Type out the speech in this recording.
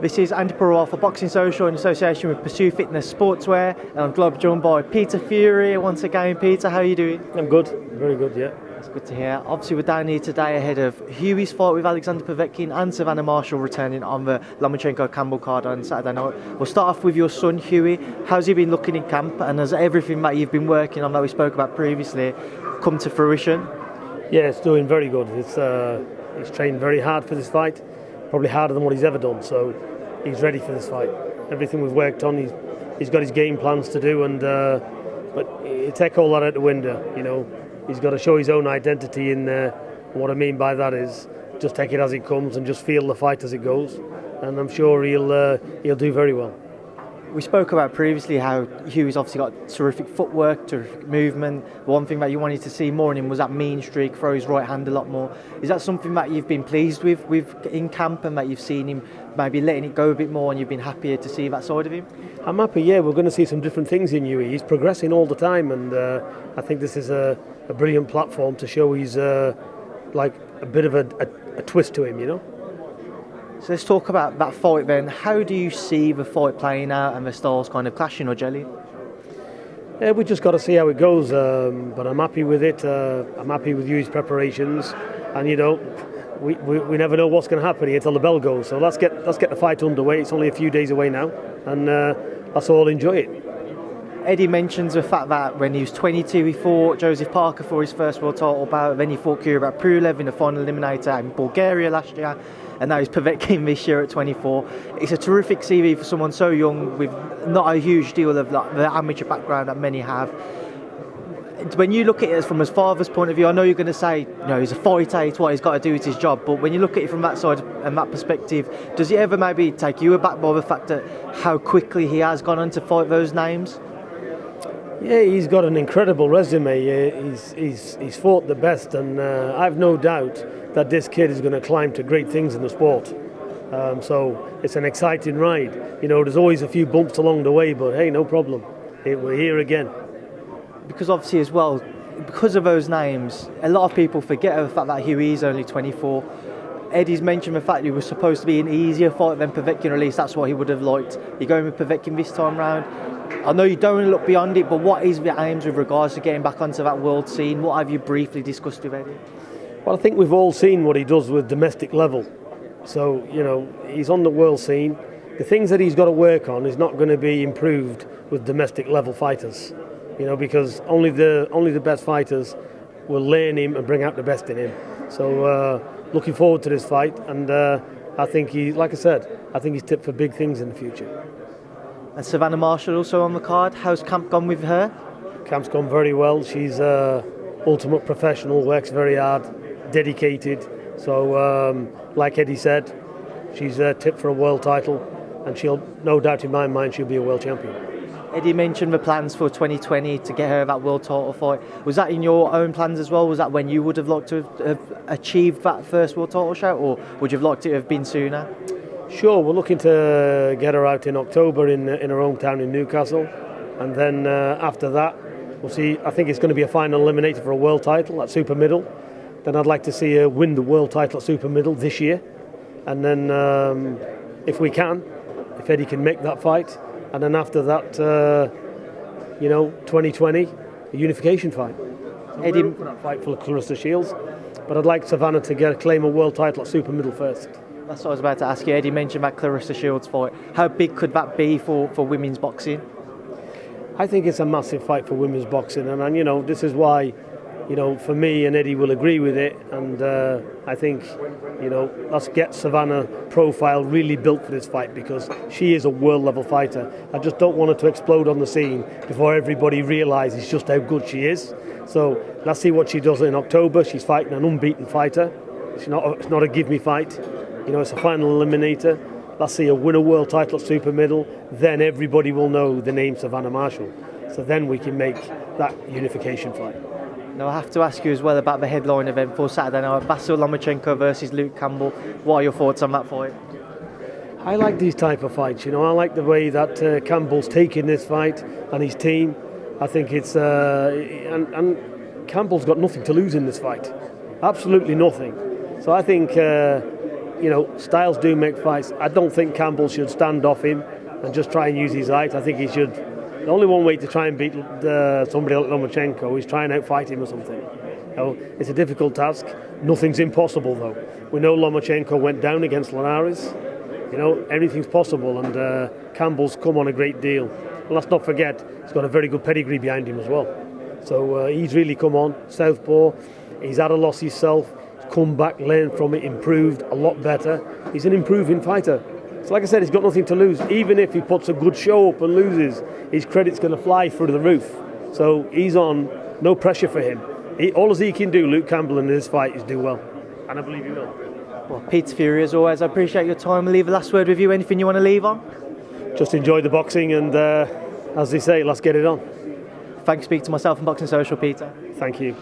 This is Andi Purewal for Boxing Social in association with Pursue Fitness Sportswear, and I'm glad joined by Peter Fury once again. Peter, how are you doing? I'm good, very good, yeah. That's good to hear. Obviously, we're down here today ahead of Hughie's fight with Alexander Povetkin and Savannah Marshall returning on the Loma-Campbell card on Saturday night. We'll start off with your son, Hughie. How's he been looking in camp, and has everything that you've been working on that we spoke about previously come to fruition? Yeah, it's doing very good. He's trained very hard for this fight, probably harder than what he's ever done, so he's ready for this fight. Everything we've worked on, he's got his game plans to do, and but you take all that out the window, you know. He's got to show his own identity in there. What I mean by that is just take it as it comes and just feel the fight as it goes, and I'm sure he'll do very well. We spoke about previously how Hughie's obviously got terrific footwork, terrific movement. One thing that you wanted to see more in him was that mean streak, throw his right hand a lot more. Is that something that you've been pleased with in camp, and that you've seen him maybe letting it go a bit more, and you've been happier to see that side of him? I'm happy, yeah. We're going to see some different things in Hughie. He's progressing all the time, and I think this is a brilliant platform to show he's like a bit of a twist to him, you know. So let's talk about that fight then. How do you see the fight playing out and the styles kind of clashing or gelling? Yeah, we just got to see how it goes, but I'm happy with it. I'm happy with Hughie's preparations, and you know, we never know what's going to happen here until the bell goes. So let's get the fight underway. It's only a few days away now, and let's all enjoy it. Eddie mentions the fact that when he was 22 he fought Joseph Parker for his first world title bout, then he fought Purewal in the final eliminator in Bulgaria last year, and now he's Povetkin this year at 24. It's a terrific CV for someone so young with not a huge deal of like, the amateur background that many have. When you look at it from his father's point of view, I know you're going to say, you know, he's a fighter, it's what he's got to do, it's his job, but when you look at it from that side and that perspective, does it ever maybe take you aback by the fact that how quickly he has gone on to fight those names? Yeah, he's got an incredible resume. He's fought the best, and I've no doubt that this kid is going to climb to great things in the sport. So it's an exciting ride. You know, there's always a few bumps along the way, but hey, no problem. We're here again. Because obviously as well, because of those names, a lot of people forget the fact that Hughie is only 24. Eddie's mentioned the fact he was supposed to be an easier fight than Povetkin, or at least that's what he would have liked. You're going with Povetkin this time round. I know you don't want to look beyond it, but what is the aims with regards to getting back onto that world scene? What have you briefly discussed with Eddie? Well, I think we've all seen what he does with domestic level. So, you know, he's on the world scene. The things that he's got to work on is not going to be improved with domestic level fighters. You know, because only the best fighters will learn him and bring out the best in him. So, looking forward to this fight, and I think I think he's tipped for big things in the future. And Savannah Marshall also on the card. How's camp gone with her? Camp's gone very well. She's ultimate professional, works very hard, dedicated. So, like Eddie said, she's tipped for a world title, and she'll, no doubt in my mind, she'll be a world champion. Eddie mentioned the plans for 2020 to get her that world title fight. Was that in your own plans as well? Was that when you would have liked to have achieved that first world title shot, or would you have liked it to have been sooner? Sure, we're looking to get her out in October in her hometown in Newcastle, and then after that we'll see. I think it's going to be a final eliminator for a world title at super middle. Then I'd like to see her win the world title at super middle this year, and then if Eddie can make that fight, and then after that 2020 a unification fight. So Eddie, we're up for that fight for Claressa Shields, but I'd like Savannah to claim a world title at super middle first. That's what I was about to ask you. Eddie mentioned that Claressa Shields fight. How big could that be for women's boxing? I think it's a massive fight for women's boxing, and you know, this is why, you know, for me, and Eddie will agree with it, and I think, you know, let's get Savannah profile really built for this fight, because she is a world level fighter. I just don't want her to explode on the scene before everybody realises just how good she is. So let's see what she does in October. She's fighting an unbeaten fighter. It's not a give me fight. You know, it's a final eliminator. Let's see her win a world title at super middle. Then everybody will know the name Savannah Marshall. So then we can make that unification fight. Now I have to ask you as well about the headline event for Saturday night, Vasyl Lomachenko versus Loma-Campbell. What are your thoughts on that fight? I like these type of fights. You know, I like the way that Campbell's taking this fight and his team. I think it's and Campbell's got nothing to lose in this fight, absolutely nothing. So I think you know, styles do make fights. I don't think Campbell should stand off him and just try and use his height. I think he should. The only one way to try and beat somebody like Loma-Campbell is try and outfight him or something. You know, it's a difficult task. Nothing's impossible though. We know Loma-Campbell went down against Linares. You know, everything's possible, and Campbell's come on a great deal. And let's not forget, he's got a very good pedigree behind him as well. So he's really come on. Southpaw, he's had a loss himself, come back, learned from it, improved a lot better. He's an improving fighter. So like I said, he's got nothing to lose. Even if he puts a good show up and loses, his credit's going to fly through the roof. So he's on, no pressure for him. All he can do, Luke Campbell, in this fight is do well. And I believe he will. Well, Peter Fury, as always, I appreciate your time. I'll leave a last word with you. Anything you want to leave on? Just enjoy the boxing and, as they say, let's get it on. Thanks for speaking to myself and Boxing Social, Peter. Thank you.